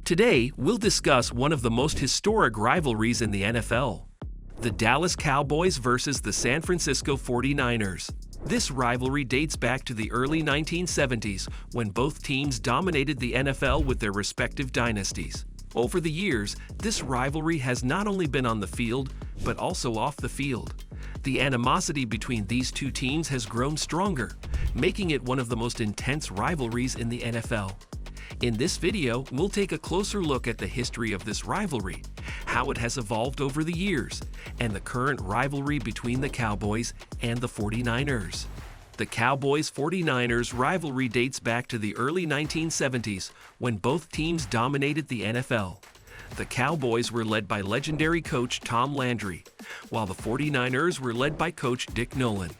Today, we'll discuss one of the most historic rivalries in the NFL, the Dallas Cowboys versus the San Francisco 49ers. This rivalry dates back to the early 1970s when both teams dominated the NFL with their respective dynasties. Over the years, this rivalry has not only been on the field, but also off the field. The animosity between these two teams has grown stronger, making it one of the most intense rivalries in the NFL. In this video, we'll take a closer look at the history of this rivalry, how it has evolved over the years, and the current rivalry between the Cowboys and the 49ers. The Cowboys-49ers rivalry dates back to the early 1970s when both teams dominated the NFL. The Cowboys were led by legendary coach Tom Landry, while the 49ers were led by coach Dick Nolan.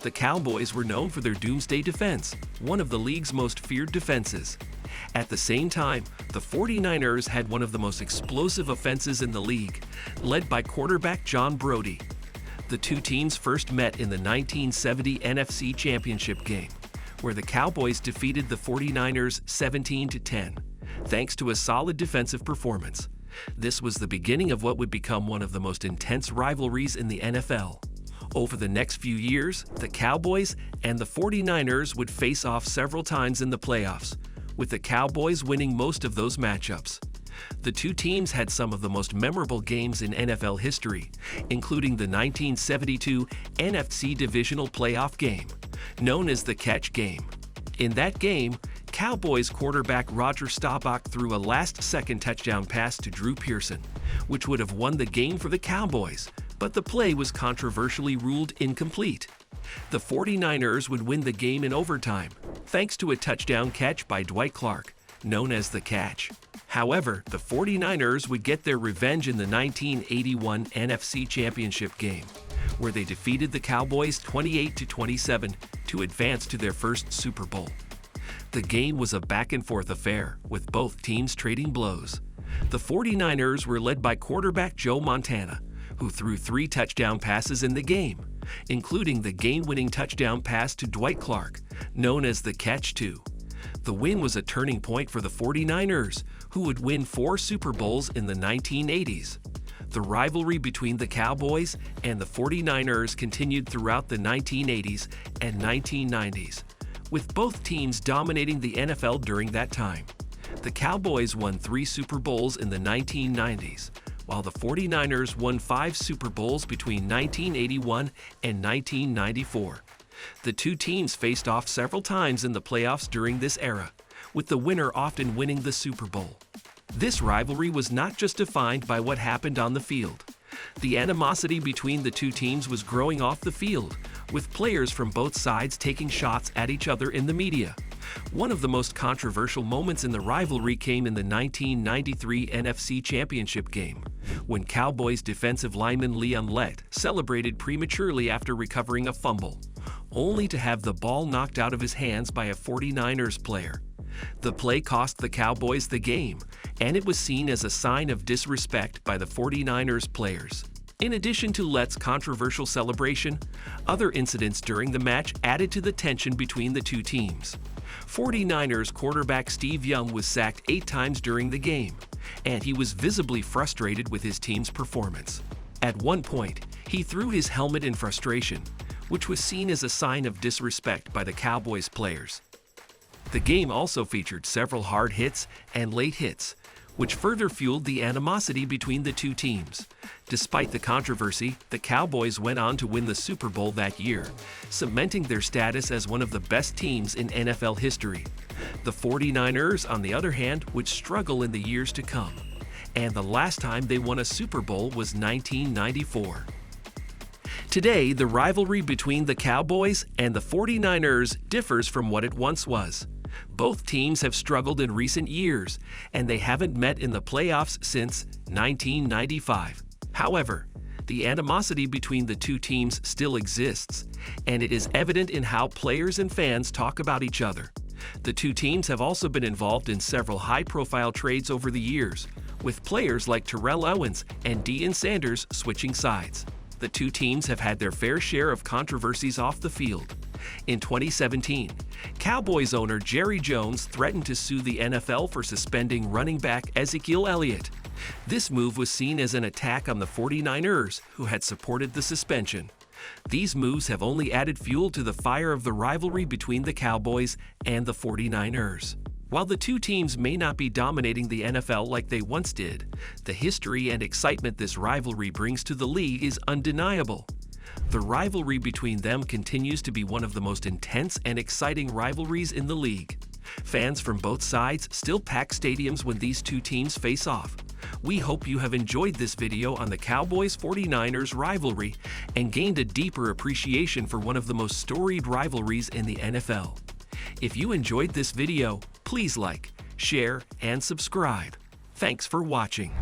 The Cowboys were known for their Doomsday defense, one of the league's most feared defenses. At the same time, the 49ers had one of the most explosive offenses in the league, led by quarterback John Brodie. The two teams first met in the 1970 NFC Championship Game, where the Cowboys defeated the 49ers 17-10, thanks to a solid defensive performance. This was the beginning of what would become one of the most intense rivalries in the NFL. Over the next few years, the Cowboys and the 49ers would face off several times in the playoffs, with the Cowboys winning most of those matchups. The two teams had some of the most memorable games in NFL history, including the 1972 NFC Divisional Playoff game, known as the Catch Game. In that game, Cowboys quarterback Roger Staubach threw a last-second touchdown pass to Drew Pearson, which would have won the game for the Cowboys, but the play was controversially ruled incomplete. The 49ers would win the game in overtime, thanks to a touchdown catch by Dwight Clark, known as the Catch. However, the 49ers would get their revenge in the 1981 NFC Championship Game, where they defeated the Cowboys 28-27 to advance to their first Super Bowl. The game was a back-and-forth affair, with both teams trading blows. The 49ers were led by quarterback Joe Montana, who threw 3 touchdown passes in the game, including the game-winning touchdown pass to Dwight Clark, known as the Catch 2. The win was a turning point for the 49ers, who would win 4 Super Bowls in the 1980s. The rivalry between the Cowboys and the 49ers continued throughout the 1980s and 1990s, with both teams dominating the NFL during that time. The Cowboys won 3 Super Bowls in the 1990s, while the 49ers won 5 Super Bowls between 1981 and 1994. The two teams faced off several times in the playoffs during this era, with the winner often winning the Super Bowl. This rivalry was not just defined by what happened on the field. The animosity between the two teams was growing off the field, with players from both sides taking shots at each other in the media. One of the most controversial moments in the rivalry came in the 1993 NFC Championship Game, when Cowboys defensive lineman Leon Lett celebrated prematurely after recovering a fumble, only to have the ball knocked out of his hands by a 49ers player. The play cost the Cowboys the game, and it was seen as a sign of disrespect by the 49ers players. In addition to Lett's controversial celebration, other incidents during the match added to the tension between the two teams. 49ers quarterback Steve Young was sacked 8 times during the game, and he was visibly frustrated with his team's performance. At one point, he threw his helmet in frustration, which was seen as a sign of disrespect by the Cowboys players. The game also featured several hard hits and late hits, which further fueled the animosity between the two teams. Despite the controversy, the Cowboys went on to win the Super Bowl that year, cementing their status as one of the best teams in NFL history. The 49ers, on the other hand, would struggle in the years to come, and the last time they won a Super Bowl was 1994. Today, the rivalry between the Cowboys and the 49ers differs from what it once was. Both teams have struggled in recent years, and they haven't met in the playoffs since 1995. However, the animosity between the two teams still exists, and it is evident in how players and fans talk about each other. The two teams have also been involved in several high-profile trades over the years, with players like Terrell Owens and Deion Sanders switching sides. The two teams have had their fair share of controversies off the field. In 2017, Cowboys owner Jerry Jones threatened to sue the NFL for suspending running back Ezekiel Elliott. This move was seen as an attack on the 49ers, who had supported the suspension. These moves have only added fuel to the fire of the rivalry between the Cowboys and the 49ers. While the two teams may not be dominating the NFL like they once did, the history and excitement this rivalry brings to the league is undeniable. The rivalry between them continues to be one of the most intense and exciting rivalries in the league. Fans from both sides still pack stadiums when these two teams face off. We hope you have enjoyed this video on the Cowboys-49ers rivalry and gained a deeper appreciation for one of the most storied rivalries in the NFL. If you enjoyed this video, please like, share, and subscribe. Thanks for watching.